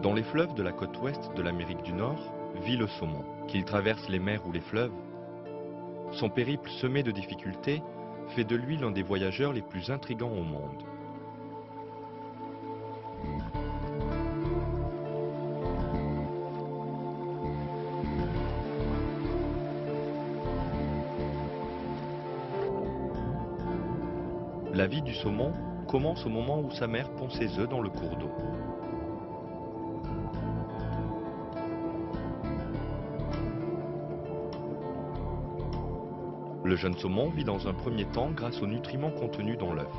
Dans les fleuves de la côte ouest de l'Amérique du Nord vit le saumon. Qu'il traverse les mers ou les fleuves, son périple semé de difficultés fait de lui l'un des voyageurs les plus intrigants au monde. La vie du saumon commence au moment où sa mère pond ses œufs dans le cours d'eau. Le jeune saumon vit dans un premier temps grâce aux nutriments contenus dans l'œuf.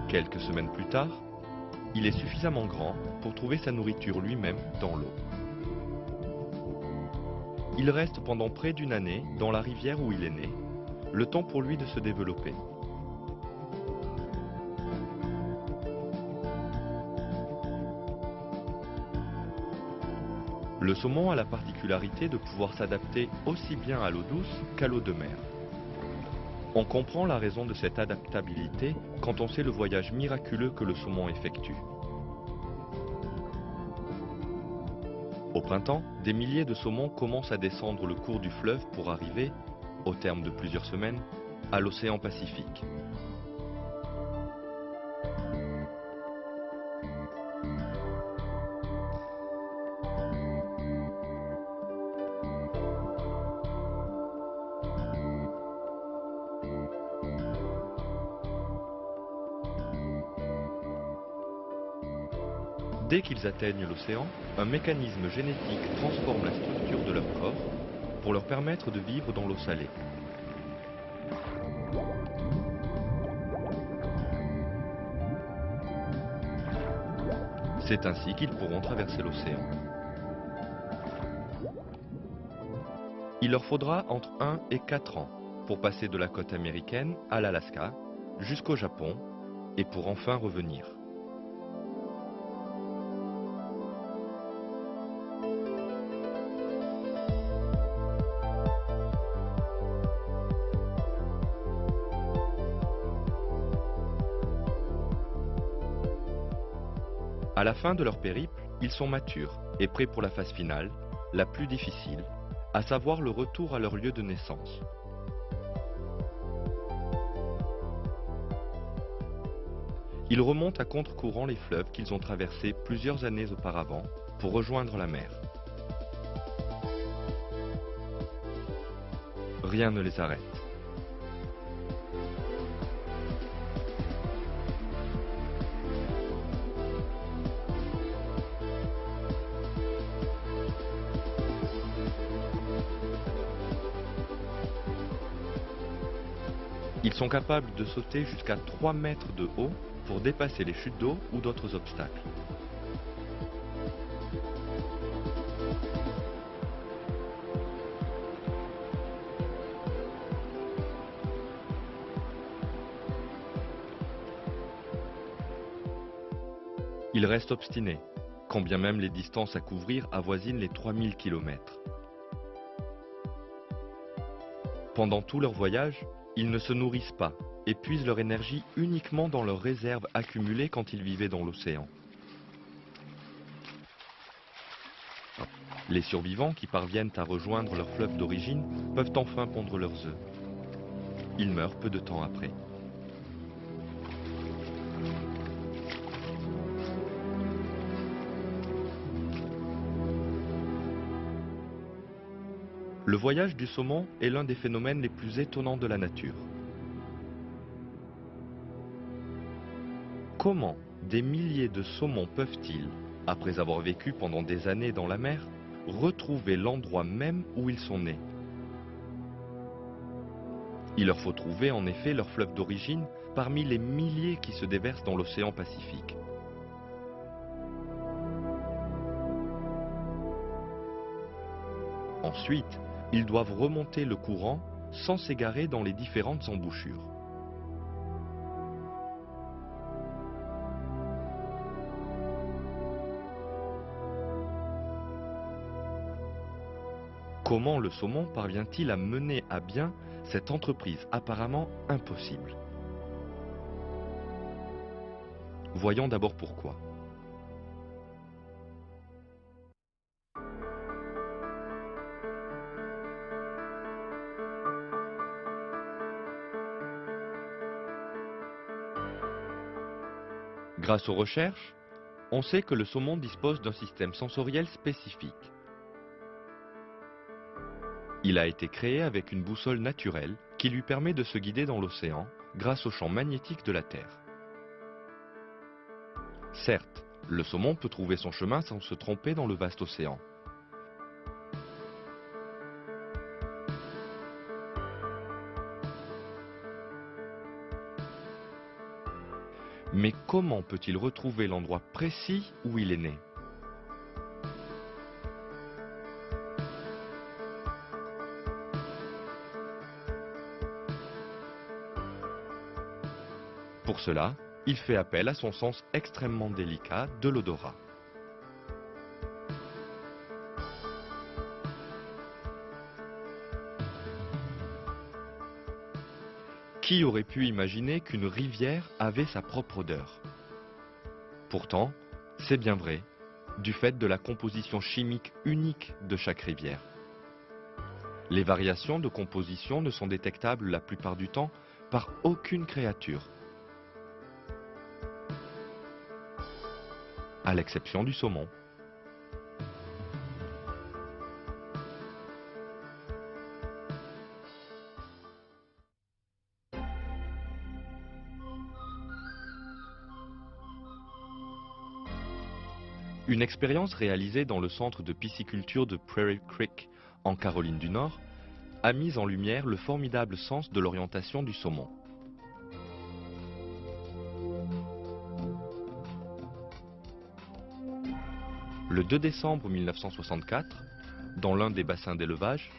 Quelques semaines plus tard, il est suffisamment grand pour trouver sa nourriture lui-même dans l'eau. Il reste pendant près d'une année dans la rivière où il est né, le temps pour lui de se développer. Le saumon a la particularité de pouvoir s'adapter aussi bien à l'eau douce qu'à l'eau de mer. On comprend la raison de cette adaptabilité quand on sait le voyage miraculeux que le saumon effectue. Au printemps, des milliers de saumons commencent à descendre le cours du fleuve pour arriver, au terme de plusieurs semaines, à l'océan Pacifique. Dès qu'ils atteignent l'océan, un mécanisme génétique transforme la structure de leur corps pour leur permettre de vivre dans l'eau salée. C'est ainsi qu'ils pourront traverser l'océan. Il leur faudra entre 1 et 4 ans pour passer de la côte américaine à l'Alaska jusqu'au Japon et pour enfin revenir. À la fin de leur périple, ils sont matures et prêts pour la phase finale, la plus difficile, à savoir le retour à leur lieu de naissance. Ils remontent à contre-courant les fleuves qu'ils ont traversés plusieurs années auparavant pour rejoindre la mer. Rien ne les arrête. Ils sont capables de sauter jusqu'à 3 mètres de haut pour dépasser les chutes d'eau ou d'autres obstacles. Ils restent obstinés, quand bien même les distances à couvrir avoisinent les 3000 km. Pendant tout leur voyage, ils ne se nourrissent pas et puisent leur énergie uniquement dans leurs réserves accumulées quand ils vivaient dans l'océan. Les survivants qui parviennent à rejoindre leur fleuve d'origine peuvent enfin pondre leurs œufs. Ils meurent peu de temps après. Le voyage du saumon est l'un des phénomènes les plus étonnants de la nature. Comment des milliers de saumons peuvent-ils, après avoir vécu pendant des années dans la mer, retrouver l'endroit même où ils sont nés? Il leur faut trouver en effet leur fleuve d'origine parmi les milliers qui se déversent dans l'océan Pacifique. Ensuite, ils doivent remonter le courant sans s'égarer dans les différentes embouchures. Comment le saumon parvient-il à mener à bien cette entreprise apparemment impossible? Voyons d'abord pourquoi. Grâce aux recherches, on sait que le saumon dispose d'un système sensoriel spécifique. Il a été créé avec une boussole naturelle qui lui permet de se guider dans l'océan grâce au champ magnétique de la Terre. Certes, le saumon peut trouver son chemin sans se tromper dans le vaste océan. Mais comment peut-il retrouver l'endroit précis où il est né? Pour cela, il fait appel à son sens extrêmement délicat de l'odorat. Qui aurait pu imaginer qu'une rivière avait sa propre odeur? Pourtant, c'est bien vrai, du fait de la composition chimique unique de chaque rivière. Les variations de composition ne sont détectables la plupart du temps par aucune créature, à l'exception du saumon. Une expérience réalisée dans le centre de pisciculture de Prairie Creek, en Caroline du Nord, a mis en lumière le formidable sens de l'orientation du saumon. Le 2 décembre 1964, dans l'un des bassins d'élevage,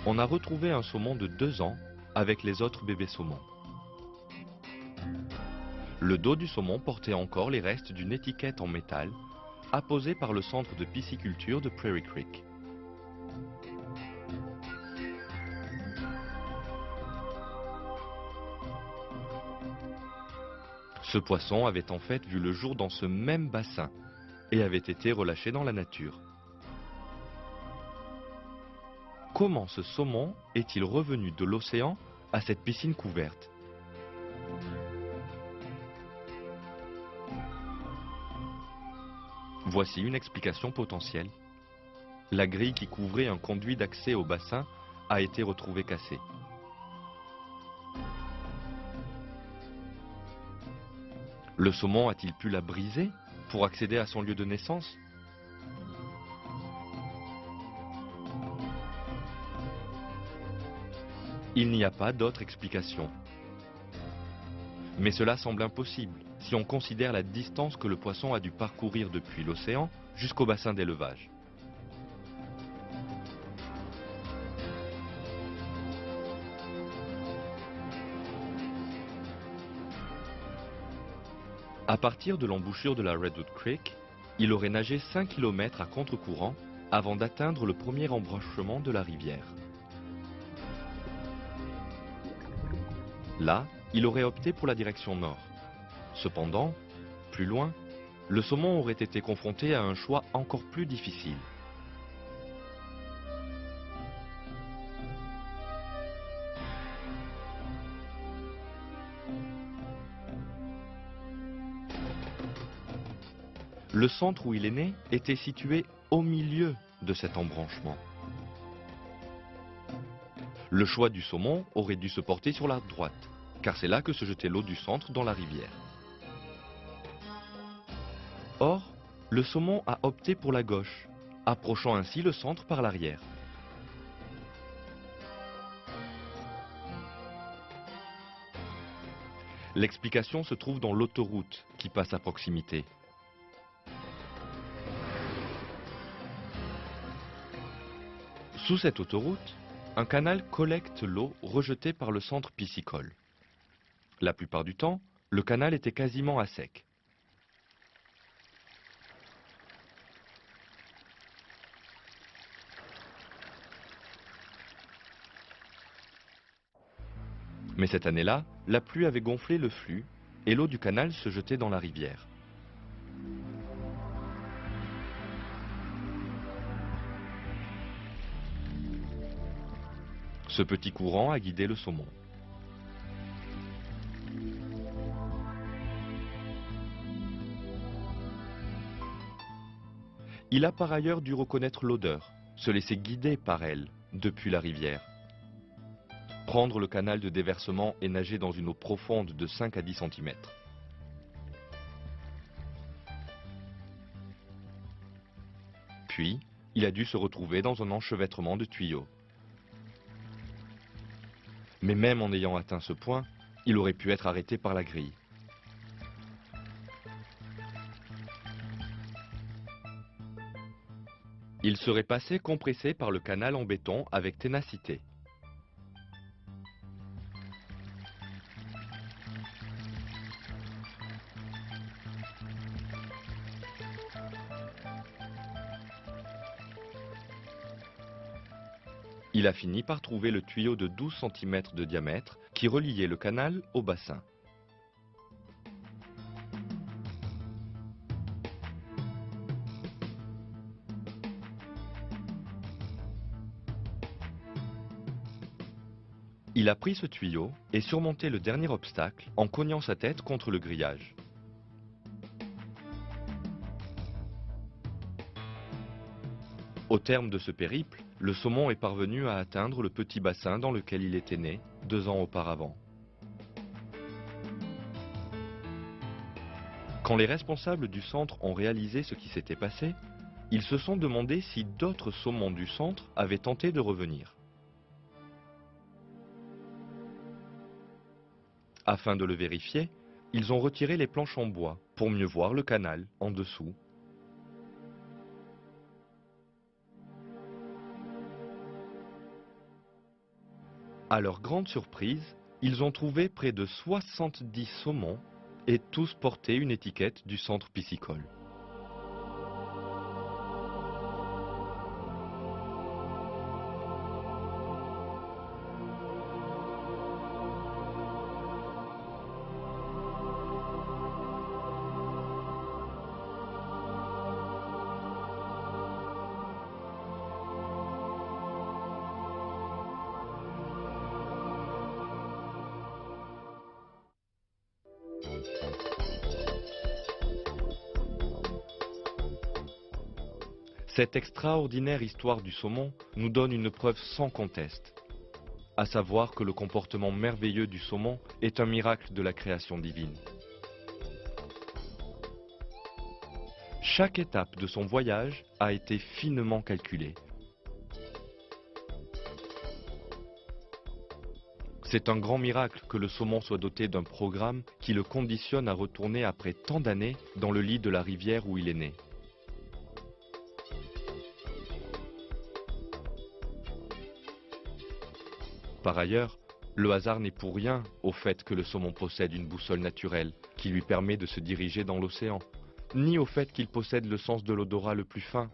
on a retrouvé un saumon de 2 ans avec les autres bébés saumons. Le dos du saumon portait encore les restes d'une étiquette en métal apposée par le centre de pisciculture de Prairie Creek. Ce poisson avait en fait vu le jour dans ce même bassin et avait été relâché dans la nature. Comment ce saumon est-il revenu de l'océan à cette piscine couverte? Voici une explication potentielle. La grille qui couvrait un conduit d'accès au bassin a été retrouvée cassée. Le saumon a-t-il pu la briser pour accéder à son lieu de naissance? Il n'y a pas d'autre explication. Mais cela semble impossible si on considère la distance que le poisson a dû parcourir depuis l'océan jusqu'au bassin d'élevage. À partir de l'embouchure de la Redwood Creek, il aurait nagé 5 km à contre-courant avant d'atteindre le premier embranchement de la rivière. Là, il aurait opté pour la direction nord. Cependant, plus loin, le saumon aurait été confronté à un choix encore plus difficile. Le centre où il est né était situé au milieu de cet embranchement. Le choix du saumon aurait dû se porter sur la droite, car c'est là que se jetait l'eau du centre dans la rivière. Or, le saumon a opté pour la gauche, approchant ainsi le centre par l'arrière. L'explication se trouve dans l'autoroute qui passe à proximité. Sous cette autoroute, un canal collecte l'eau rejetée par le centre piscicole. La plupart du temps, le canal était quasiment à sec. Mais cette année-là, la pluie avait gonflé le flux et l'eau du canal se jetait dans la rivière. Ce petit courant a guidé le saumon. Il a par ailleurs dû reconnaître l'odeur, se laisser guider par elle depuis la rivière. Prendre le canal de déversement et nager dans une eau profonde de 5 à 10 cm. Puis, il a dû se retrouver dans un enchevêtrement de tuyaux. Mais même en ayant atteint ce point, il aurait pu être arrêté par la grille. Il serait passé compressé par le canal en béton avec ténacité. Il a fini par trouver le tuyau de 12 cm de diamètre qui reliait le canal au bassin. Il a pris ce tuyau et surmonté le dernier obstacle en cognant sa tête contre le grillage. Au terme de ce périple, le saumon est parvenu à atteindre le petit bassin dans lequel il était né 2 ans auparavant. Quand les responsables du centre ont réalisé ce qui s'était passé, ils se sont demandé si d'autres saumons du centre avaient tenté de revenir. Afin de le vérifier, ils ont retiré les planches en bois pour mieux voir le canal en dessous. À leur grande surprise, ils ont trouvé près de 70 saumons et tous portaient une étiquette du centre piscicole. Cette extraordinaire histoire du saumon nous donne une preuve sans conteste, à savoir que le comportement merveilleux du saumon est un miracle de la création divine. Chaque étape de son voyage a été finement calculée. C'est un grand miracle que le saumon soit doté d'un programme qui le conditionne à retourner après tant d'années dans le lit de la rivière où il est né. Par ailleurs, le hasard n'est pour rien au fait que le saumon possède une boussole naturelle qui lui permet de se diriger dans l'océan, ni au fait qu'il possède le sens de l'odorat le plus fin.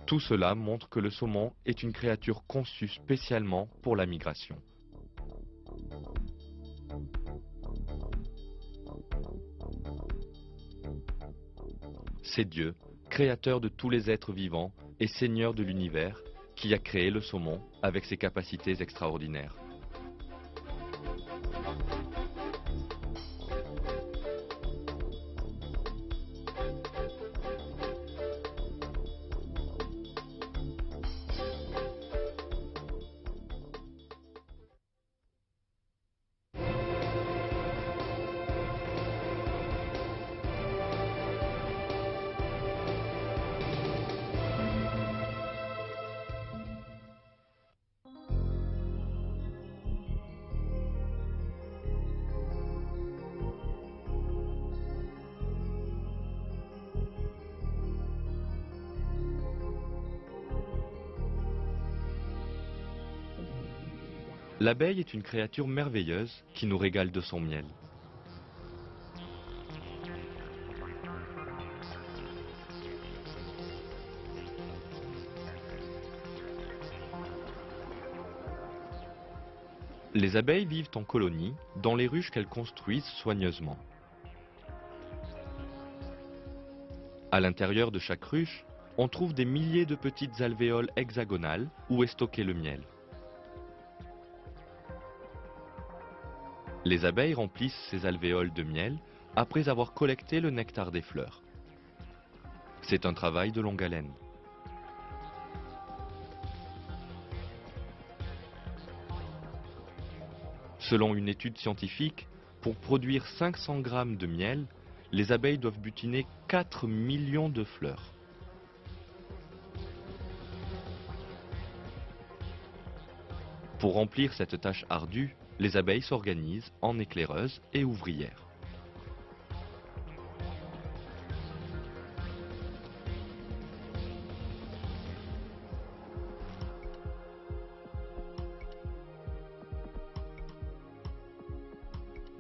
Tout cela montre que le saumon est une créature conçue spécialement pour la migration. C'est Dieu, créateur de tous les êtres vivants et seigneur de l'univers, qui a créé le saumon avec ses capacités extraordinaires. L'abeille est une créature merveilleuse qui nous régale de son miel. Les abeilles vivent en colonie dans les ruches qu'elles construisent soigneusement. À l'intérieur de chaque ruche, on trouve des milliers de petites alvéoles hexagonales où est stocké le miel. Les abeilles remplissent ces alvéoles de miel après avoir collecté le nectar des fleurs. C'est un travail de longue haleine. Selon une étude scientifique, pour produire 500 grammes de miel, les abeilles doivent butiner 4 millions de fleurs. Pour remplir cette tâche ardue, les abeilles s'organisent en éclaireuses et ouvrières.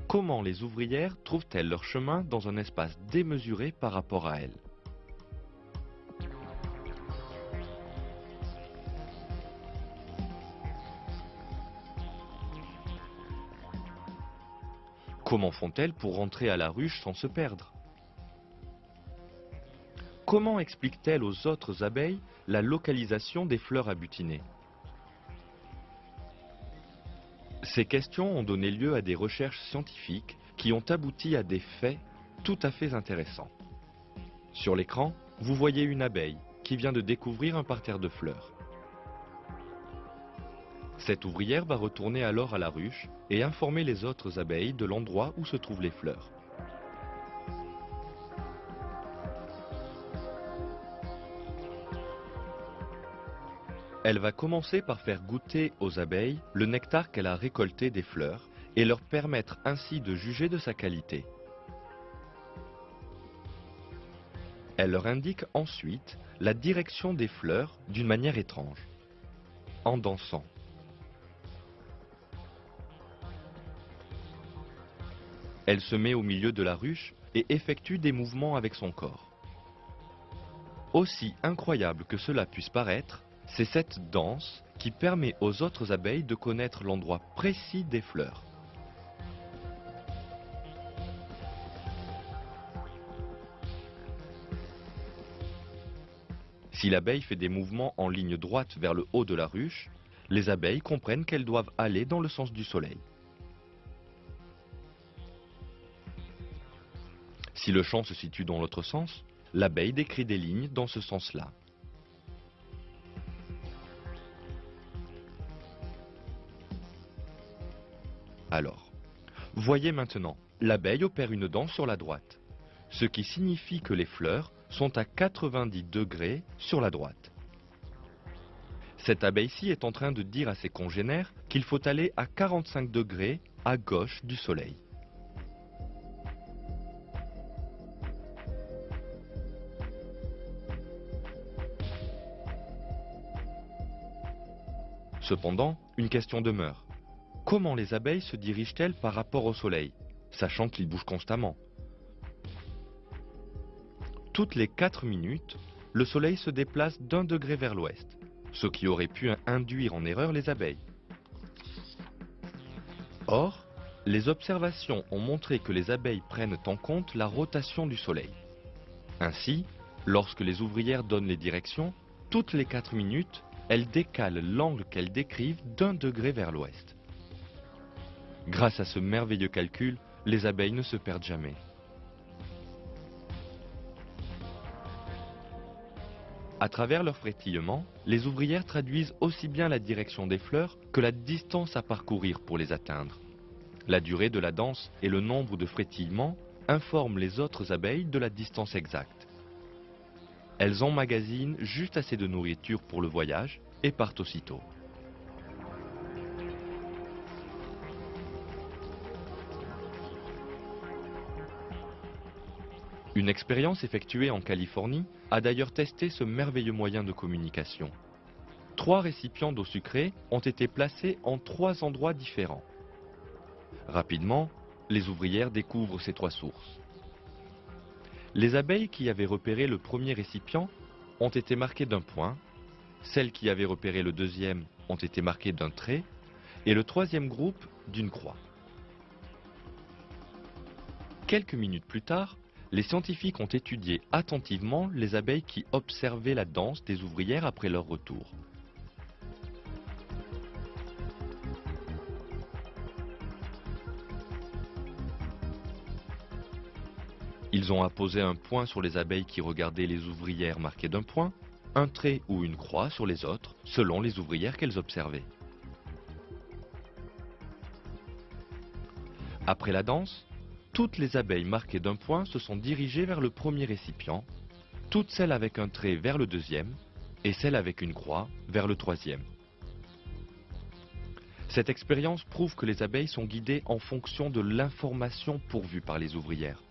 Comment les ouvrières trouvent-elles leur chemin dans un espace démesuré par rapport à elles? Comment font-elles pour rentrer à la ruche sans se perdre? Comment expliquent-elles aux autres abeilles la localisation des fleurs à butiner? Ces questions ont donné lieu à des recherches scientifiques qui ont abouti à des faits tout à fait intéressants. Sur l'écran, vous voyez une abeille qui vient de découvrir un parterre de fleurs. Cette ouvrière va retourner alors à la ruche et informer les autres abeilles de l'endroit où se trouvent les fleurs. Elle va commencer par faire goûter aux abeilles le nectar qu'elle a récolté des fleurs et leur permettre ainsi de juger de sa qualité. Elle leur indique ensuite la direction des fleurs d'une manière étrange, en dansant. Elle se met au milieu de la ruche et effectue des mouvements avec son corps. Aussi incroyable que cela puisse paraître, c'est cette danse qui permet aux autres abeilles de connaître l'endroit précis des fleurs. Si l'abeille fait des mouvements en ligne droite vers le haut de la ruche, les abeilles comprennent qu'elles doivent aller dans le sens du soleil. Si le champ se situe dans l'autre sens, l'abeille décrit des lignes dans ce sens-là. Alors, voyez maintenant, l'abeille opère une danse sur la droite, ce qui signifie que les fleurs sont à 90 degrés sur la droite. Cette abeille-ci est en train de dire à ses congénères qu'il faut aller à 45 degrés à gauche du soleil. Cependant, une question demeure. Comment les abeilles se dirigent-elles par rapport au soleil, sachant qu'il bouge constamment? Toutes les 4 minutes, le soleil se déplace d'1 degré vers l'ouest, ce qui aurait pu induire en erreur les abeilles. Or, les observations ont montré que les abeilles prennent en compte la rotation du soleil. Ainsi, lorsque les ouvrières donnent les directions, toutes les 4 minutes, elles décalent l'angle qu'elles décrivent d'1 degré vers l'ouest. Grâce à ce merveilleux calcul, les abeilles ne se perdent jamais. À travers leur frétillement, les ouvrières traduisent aussi bien la direction des fleurs que la distance à parcourir pour les atteindre. La durée de la danse et le nombre de frétillements informent les autres abeilles de la distance exacte. Elles emmagasinent juste assez de nourriture pour le voyage et partent aussitôt. Une expérience effectuée en Californie a d'ailleurs testé ce merveilleux moyen de communication. 3 récipients d'eau sucrée ont été placés en 3 endroits différents. Rapidement, les ouvrières découvrent ces 3 sources. Les abeilles qui avaient repéré le premier récipient ont été marquées d'un point, celles qui avaient repéré le deuxième ont été marquées d'un trait, et le troisième groupe d'une croix. Quelques minutes plus tard, les scientifiques ont étudié attentivement les abeilles qui observaient la danse des ouvrières après leur retour. Ils ont apposé un point sur les abeilles qui regardaient les ouvrières marquées d'un point, un trait ou une croix sur les autres, selon les ouvrières qu'elles observaient. Après la danse, toutes les abeilles marquées d'un point se sont dirigées vers le premier récipient, toutes celles avec un trait vers le deuxième, et celles avec une croix vers le troisième. Cette expérience prouve que les abeilles sont guidées en fonction de l'information pourvue par les ouvrières.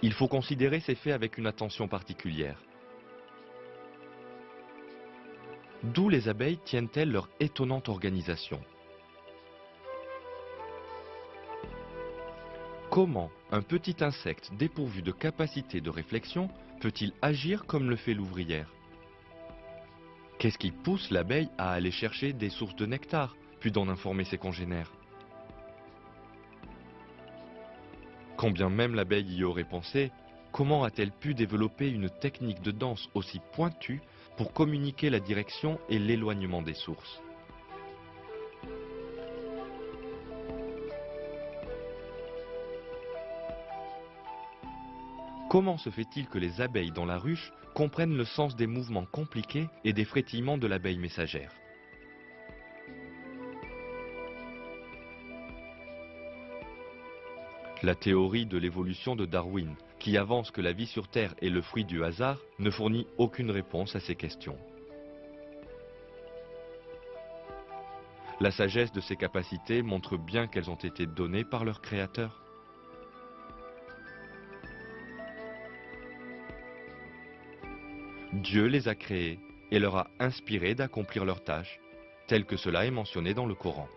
Il faut considérer ces faits avec une attention particulière. D'où les abeilles tiennent-elles leur étonnante organisation? Comment un petit insecte dépourvu de capacité de réflexion peut-il agir comme le fait l'ouvrière? Qu'est-ce qui pousse l'abeille à aller chercher des sources de nectar, puis d'en informer ses congénères? Quand bien même l'abeille y aurait pensé, comment a-t-elle pu développer une technique de danse aussi pointue pour communiquer la direction et l'éloignement des sources? Comment se fait-il que les abeilles dans la ruche comprennent le sens des mouvements compliqués et des frétillements de l'abeille messagère? La théorie de l'évolution de Darwin, qui avance que la vie sur Terre est le fruit du hasard, ne fournit aucune réponse à ces questions. La sagesse de ces capacités montre bien qu'elles ont été données par leur créateur. Dieu les a créées et leur a inspiré d'accomplir leurs tâches, tel que cela est mentionné dans le Coran.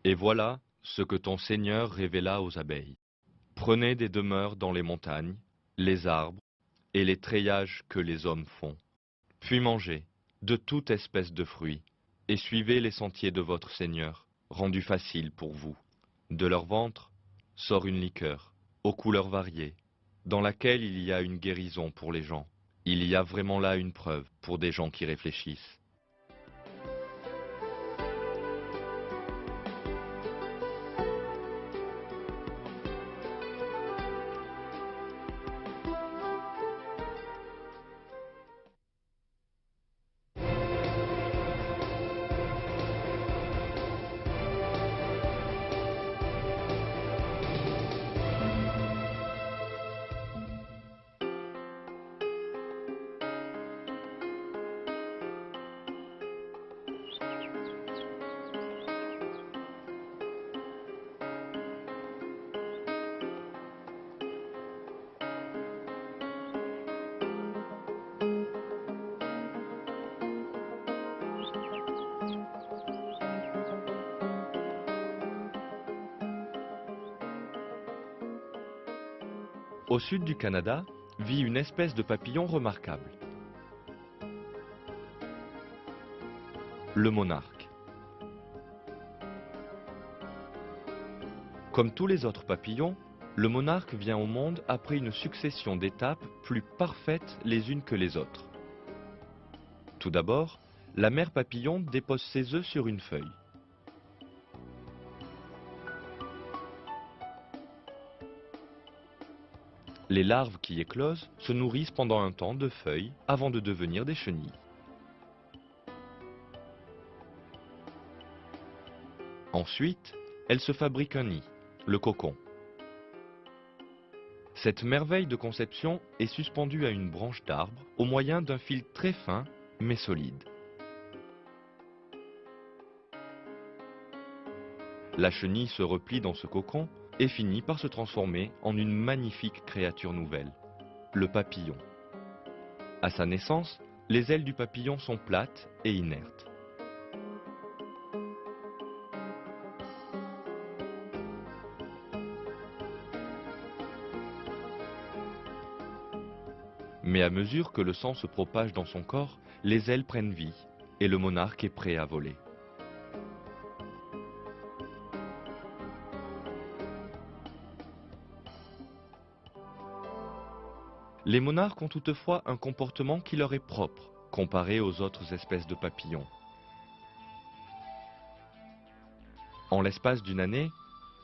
Et voilà ce que ton Seigneur révéla aux abeilles. Prenez des demeures dans les montagnes, les arbres et les treillages que les hommes font. Puis mangez de toute espèce de fruits et suivez les sentiers de votre Seigneur, rendus faciles pour vous. De leur ventre sort une liqueur, aux couleurs variées, dans laquelle il y a une guérison pour les gens. Il y a vraiment là une preuve pour des gens qui réfléchissent. Au sud du Canada vit une espèce de papillon remarquable, le monarque. Comme tous les autres papillons, le monarque vient au monde après une succession d'étapes plus parfaites les unes que les autres. Tout d'abord, la mère papillon dépose ses œufs sur une feuille. Les larves qui éclosent se nourrissent pendant un temps de feuilles avant de devenir des chenilles. Ensuite, elles se fabriquent un nid, le cocon. Cette merveille de conception est suspendue à une branche d'arbre au moyen d'un fil très fin mais solide. La chenille se replie dans ce cocon et finit par se transformer en une magnifique créature nouvelle, le papillon. À sa naissance, les ailes du papillon sont plates et inertes. Mais à mesure que le sang se propage dans son corps, les ailes prennent vie et le monarque est prêt à voler. Les monarques ont toutefois un comportement qui leur est propre, comparé aux autres espèces de papillons. En l'espace d'une année,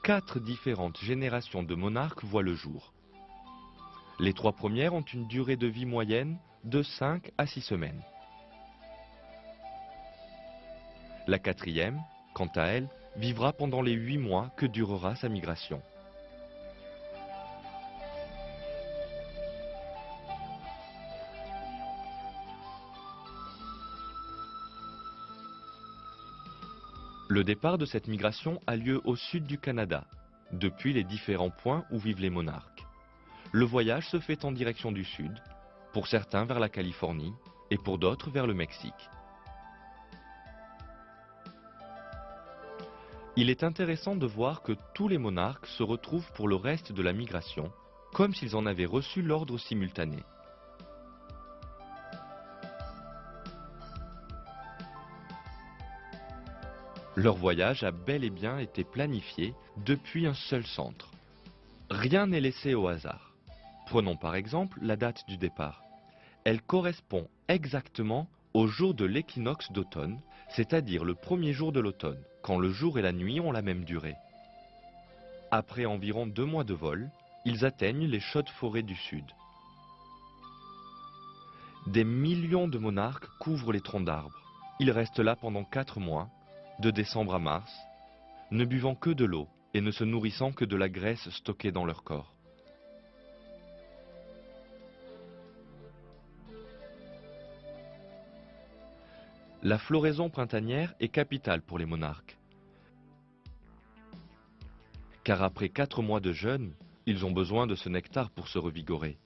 4 différentes générations de monarques voient le jour. Les 3 premières ont une durée de vie moyenne de 5 à 6 semaines. La 4e, quant à elle, vivra pendant les 8 mois que durera sa migration. Le départ de cette migration a lieu au sud du Canada, depuis les différents points où vivent les monarques. Le voyage se fait en direction du sud, pour certains vers la Californie et pour d'autres vers le Mexique. Il est intéressant de voir que tous les monarques se retrouvent pour le reste de la migration, comme s'ils en avaient reçu l'ordre simultané. Leur voyage a bel et bien été planifié depuis un seul centre. Rien n'est laissé au hasard. Prenons par exemple la date du départ. Elle correspond exactement au jour de l'équinoxe d'automne, c'est-à-dire le premier jour de l'automne, quand le jour et la nuit ont la même durée. Après environ 2 mois de vol, ils atteignent les chaudes forêts du sud. Des millions de monarques couvrent les troncs d'arbres. Ils restent là pendant 4 mois, de décembre à mars, ne buvant que de l'eau et ne se nourrissant que de la graisse stockée dans leur corps. La floraison printanière est capitale pour les monarques. Car après 4 mois de jeûne, ils ont besoin de ce nectar pour se revigorer.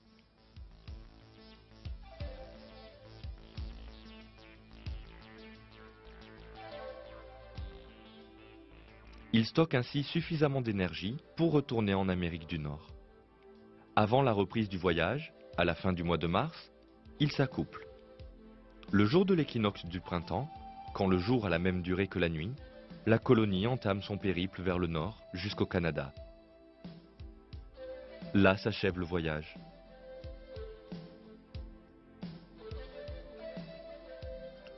Ils stockent ainsi suffisamment d'énergie pour retourner en Amérique du Nord. Avant la reprise du voyage, à la fin du mois de mars, ils s'accouplent. Le jour de l'équinoxe du printemps, quand le jour a la même durée que la nuit, la colonie entame son périple vers le nord jusqu'au Canada. Là s'achève le voyage.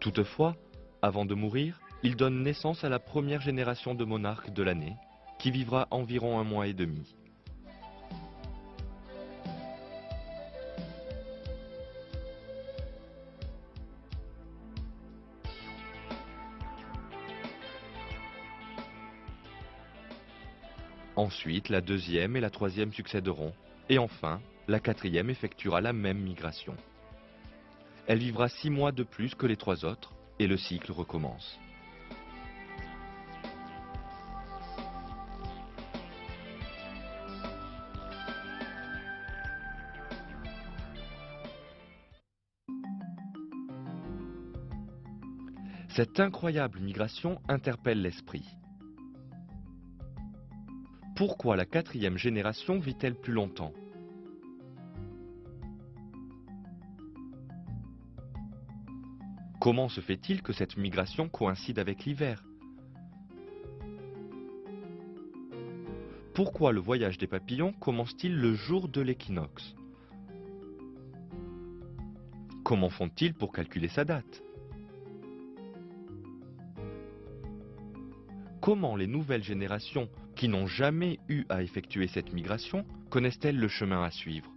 Toutefois, avant de mourir, il donne naissance à la première génération de monarques de l'année, qui vivra environ 1 mois et demi. Ensuite, la 2e et la 3e succéderont, et enfin, la 4e effectuera la même migration. Elle vivra 6 mois de plus que les 3 autres, et le cycle recommence. Cette incroyable migration interpelle l'esprit. Pourquoi la 4e génération vit-elle plus longtemps? Comment se fait-il que cette migration coïncide avec l'hiver? Pourquoi le voyage des papillons commence-t-il le jour de l'équinoxe? Comment font-ils pour calculer sa date? Comment les nouvelles générations, qui n'ont jamais eu à effectuer cette migration, connaissent-elles le chemin à suivre?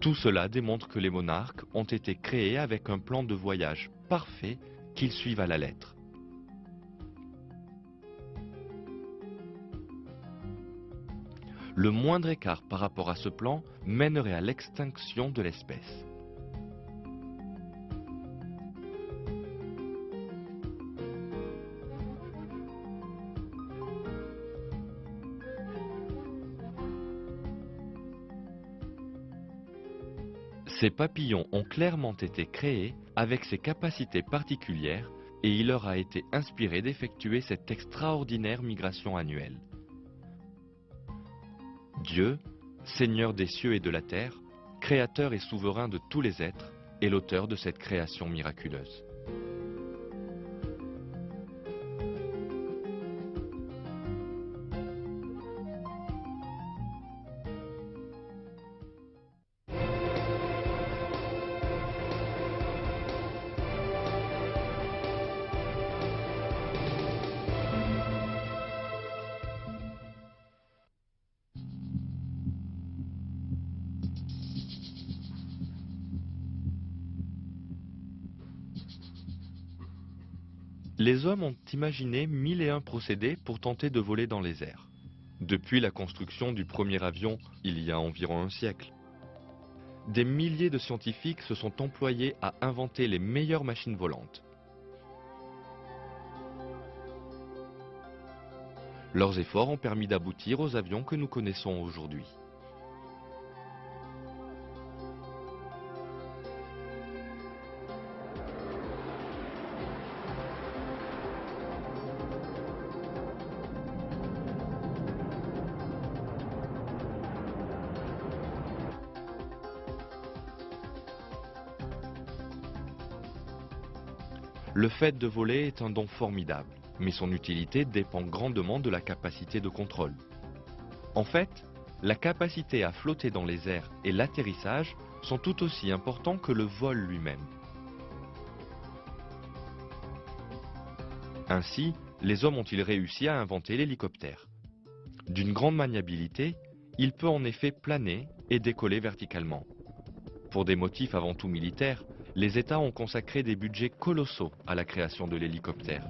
Tout cela démontre que les monarques ont été créés avec un plan de voyage parfait qu'ils suivent à la lettre. Le moindre écart par rapport à ce plan mènerait à l'extinction de l'espèce. Ces papillons ont clairement été créés avec ces capacités particulières et il leur a été inspiré d'effectuer cette extraordinaire migration annuelle. Dieu, Seigneur des cieux et de la terre, créateur et souverain de tous les êtres, est l'auteur de cette création miraculeuse. Les hommes ont imaginé 1001 procédés pour tenter de voler dans les airs. Depuis la construction du premier avion, il y a environ un siècle. Des milliers de scientifiques se sont employés à inventer les meilleures machines volantes. Leurs efforts ont permis d'aboutir aux avions que nous connaissons aujourd'hui. Le fait de voler est un don formidable, mais son utilité dépend grandement de la capacité de contrôle. En fait, la capacité à flotter dans les airs et l'atterrissage sont tout aussi importants que le vol lui-même. Ainsi, les hommes ont-ils réussi à inventer l'hélicoptère. D'une grande maniabilité, il peut en effet planer et décoller verticalement. Pour des motifs avant tout militaires, les États ont consacré des budgets colossaux à la création de l'hélicoptère.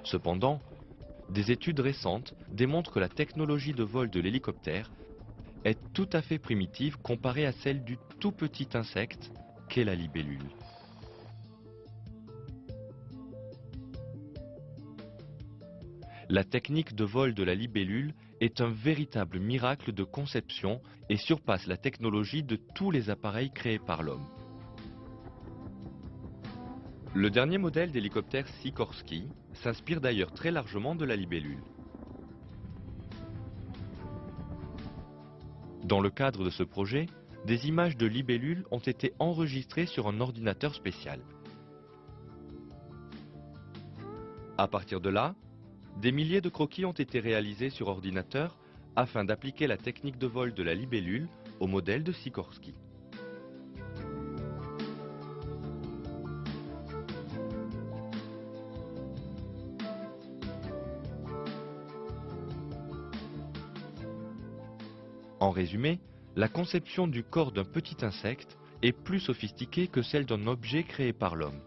Cependant, des études récentes démontrent que la technologie de vol de l'hélicoptère est tout à fait primitive comparée à celle du tout petit insecte qu'est la libellule. La technique de vol de la libellule est un véritable miracle de conception et surpasse la technologie de tous les appareils créés par l'homme. Le dernier modèle d'hélicoptère Sikorsky s'inspire d'ailleurs très largement de la libellule. Dans le cadre de ce projet, des images de libellules ont été enregistrées sur un ordinateur spécial. À partir de là, des milliers de croquis ont été réalisés sur ordinateur afin d'appliquer la technique de vol de la libellule au modèle de Sikorsky. En résumé, la conception du corps d'un petit insecte est plus sophistiquée que celle d'un objet créé par l'homme.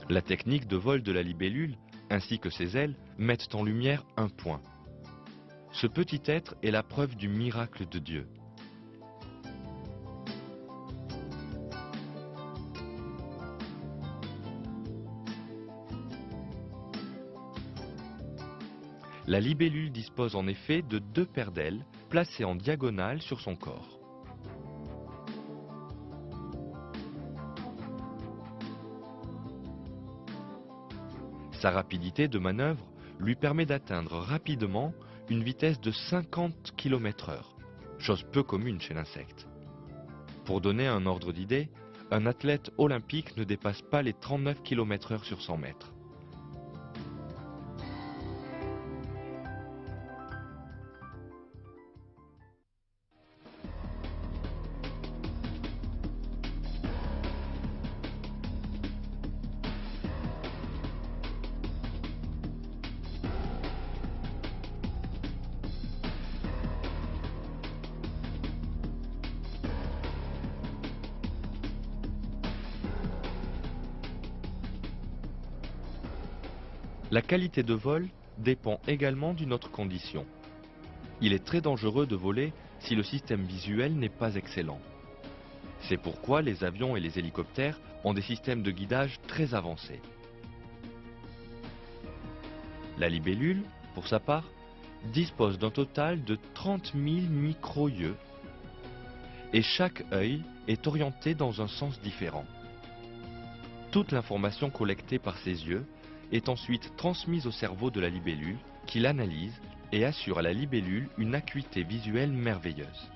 La technique de vol de la libellule, ainsi que ses ailes, mettent en lumière un point. Ce petit être est la preuve du miracle de Dieu. La libellule dispose en effet de 2 paires d'ailes placées en diagonale sur son corps. Sa rapidité de manœuvre lui permet d'atteindre rapidement une vitesse de 50 km/h, chose peu commune chez l'insecte. Pour donner un ordre d'idée, un athlète olympique ne dépasse pas les 39 km/h sur 100 mètres. La qualité de vol dépend également d'une autre condition. Il est très dangereux de voler si le système visuel n'est pas excellent. C'est pourquoi les avions et les hélicoptères ont des systèmes de guidage très avancés. La libellule, pour sa part, dispose d'un total de 30 000 micro-yeux et chaque œil est orienté dans un sens différent. Toute l'information collectée par ces yeux est ensuite transmise au cerveau de la libellule qui l'analyse et assure à la libellule une acuité visuelle merveilleuse.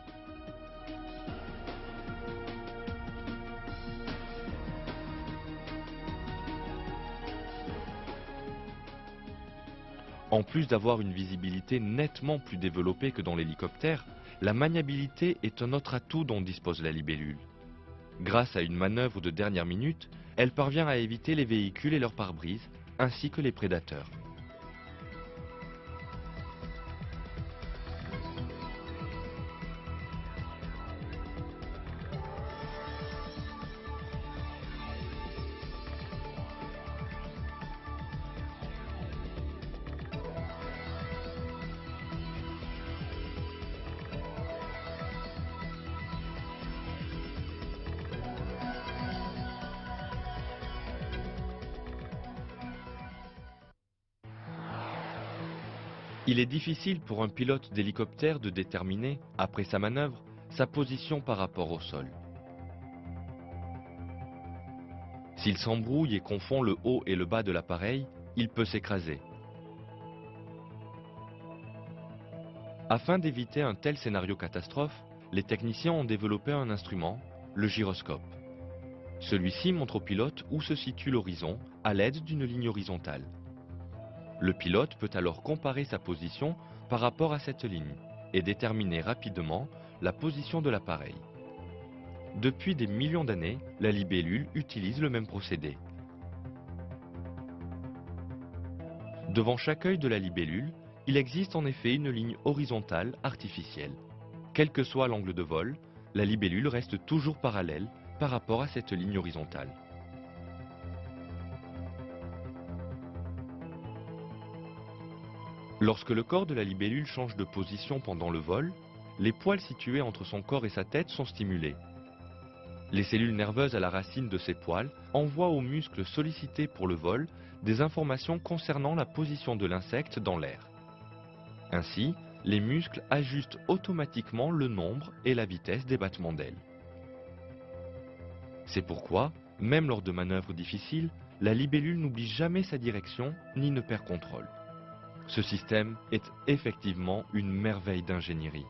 En plus d'avoir une visibilité nettement plus développée que dans l'hélicoptère, la maniabilité est un autre atout dont dispose la libellule. Grâce à une manœuvre de dernière minute, elle parvient à éviter les véhicules et leurs pare-brises, ainsi que les prédateurs. Il est difficile pour un pilote d'hélicoptère de déterminer, après sa manœuvre, sa position par rapport au sol. S'il s'embrouille et confond le haut et le bas de l'appareil, il peut s'écraser. Afin d'éviter un tel scénario catastrophe, les techniciens ont développé un instrument, le gyroscope. Celui-ci montre au pilote où se situe l'horizon à l'aide d'une ligne horizontale. Le pilote peut alors comparer sa position par rapport à cette ligne et déterminer rapidement la position de l'appareil. Depuis des millions d'années, la libellule utilise le même procédé. Devant chaque œil de la libellule, il existe en effet une ligne horizontale artificielle. Quel que soit l'angle de vol, la libellule reste toujours parallèle par rapport à cette ligne horizontale. Lorsque le corps de la libellule change de position pendant le vol, les poils situés entre son corps et sa tête sont stimulés. Les cellules nerveuses à la racine de ces poils envoient aux muscles sollicités pour le vol des informations concernant la position de l'insecte dans l'air. Ainsi, les muscles ajustent automatiquement le nombre et la vitesse des battements d'ailes. C'est pourquoi, même lors de manœuvres difficiles, la libellule n'oublie jamais sa direction ni ne perd contrôle. Ce système est effectivement une merveille d'ingénierie.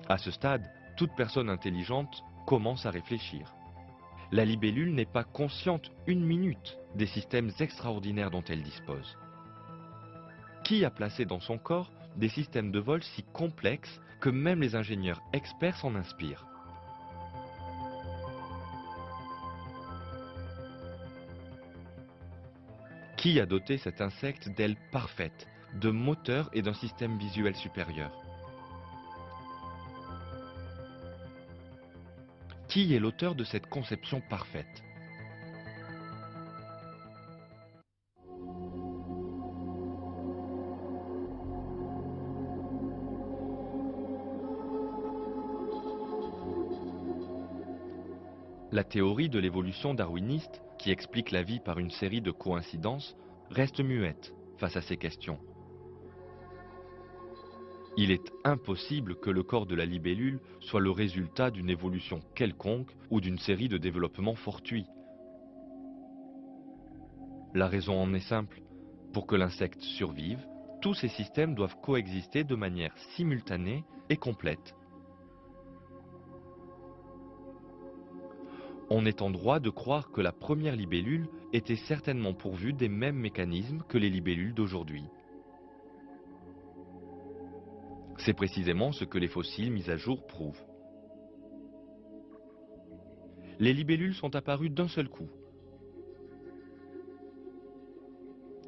À ce stade, toute personne intelligente commence à réfléchir. La libellule n'est pas consciente une minute des systèmes extraordinaires dont elle dispose. Qui a placé dans son corps des systèmes de vol si complexes que même les ingénieurs experts s'en inspirent? Qui a doté cet insecte d'ailes parfaites, de moteurs et d'un système visuel supérieur? Qui est l'auteur de cette conception parfaite? La théorie de l'évolution darwiniste, qui explique la vie par une série de coïncidences, reste muette face à ces questions. Il est impossible que le corps de la libellule soit le résultat d'une évolution quelconque ou d'une série de développements fortuits. La raison en est simple. Pour que l'insecte survive, tous ces systèmes doivent coexister de manière simultanée et complète. On est en droit de croire que la première libellule était certainement pourvue des mêmes mécanismes que les libellules d'aujourd'hui. C'est précisément ce que les fossiles mis à jour prouvent. Les libellules sont apparues d'un seul coup,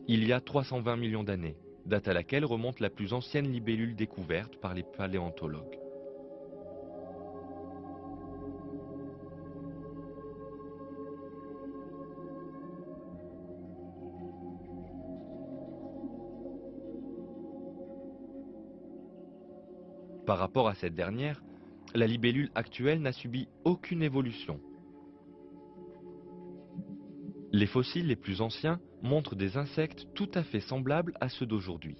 il y a 320 millions d'années, date à laquelle remonte la plus ancienne libellule découverte par les paléontologues. Par rapport à cette dernière, la libellule actuelle n'a subi aucune évolution. Les fossiles les plus anciens montrent des insectes tout à fait semblables à ceux d'aujourd'hui.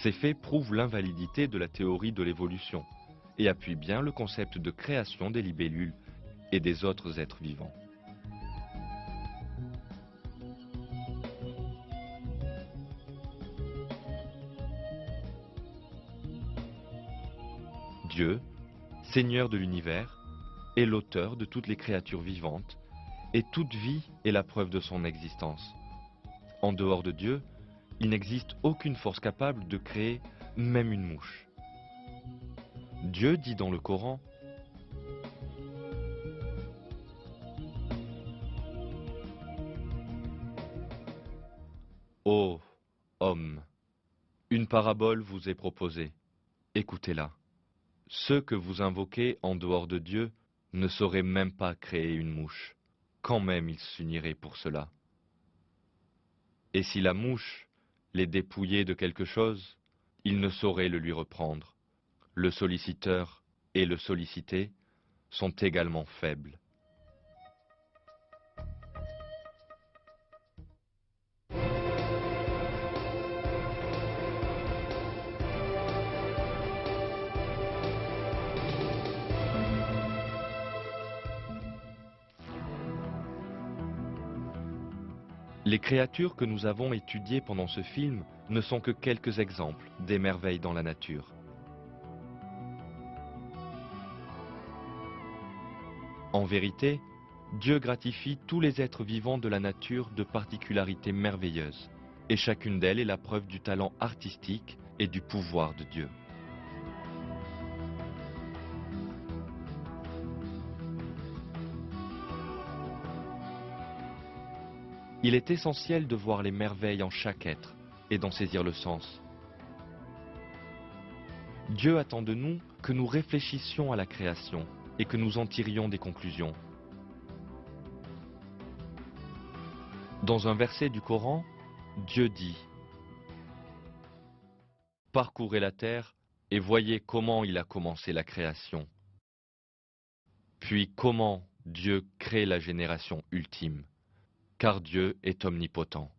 Ces faits prouvent l'invalidité de la théorie de l'évolution et appuient bien le concept de création des libellules et des autres êtres vivants. Dieu, Seigneur de l'univers, est l'auteur de toutes les créatures vivantes, et toute vie est la preuve de son existence. En dehors de Dieu, il n'existe aucune force capable de créer même une mouche. Dieu dit dans le Coran: Ô homme, une parabole vous est proposée, écoutez-la. Ceux que vous invoquez en dehors de Dieu ne sauraient même pas créer une mouche, quand même ils s'uniraient pour cela. Et si la mouche les dépouillait de quelque chose, ils ne sauraient le lui reprendre. Le solliciteur et le sollicité sont également faibles. Les créatures que nous avons étudiées pendant ce film ne sont que quelques exemples des merveilles dans la nature. En vérité, Dieu gratifie tous les êtres vivants de la nature de particularités merveilleuses, et chacune d'elles est la preuve du talent artistique et du pouvoir de Dieu. Il est essentiel de voir les merveilles en chaque être et d'en saisir le sens. Dieu attend de nous que nous réfléchissions à la création et que nous en tirions des conclusions. Dans un verset du Coran, Dieu dit: Parcourez la terre et voyez comment il a commencé la création. Puis comment Dieu crée la génération ultime, car Dieu est omnipotent.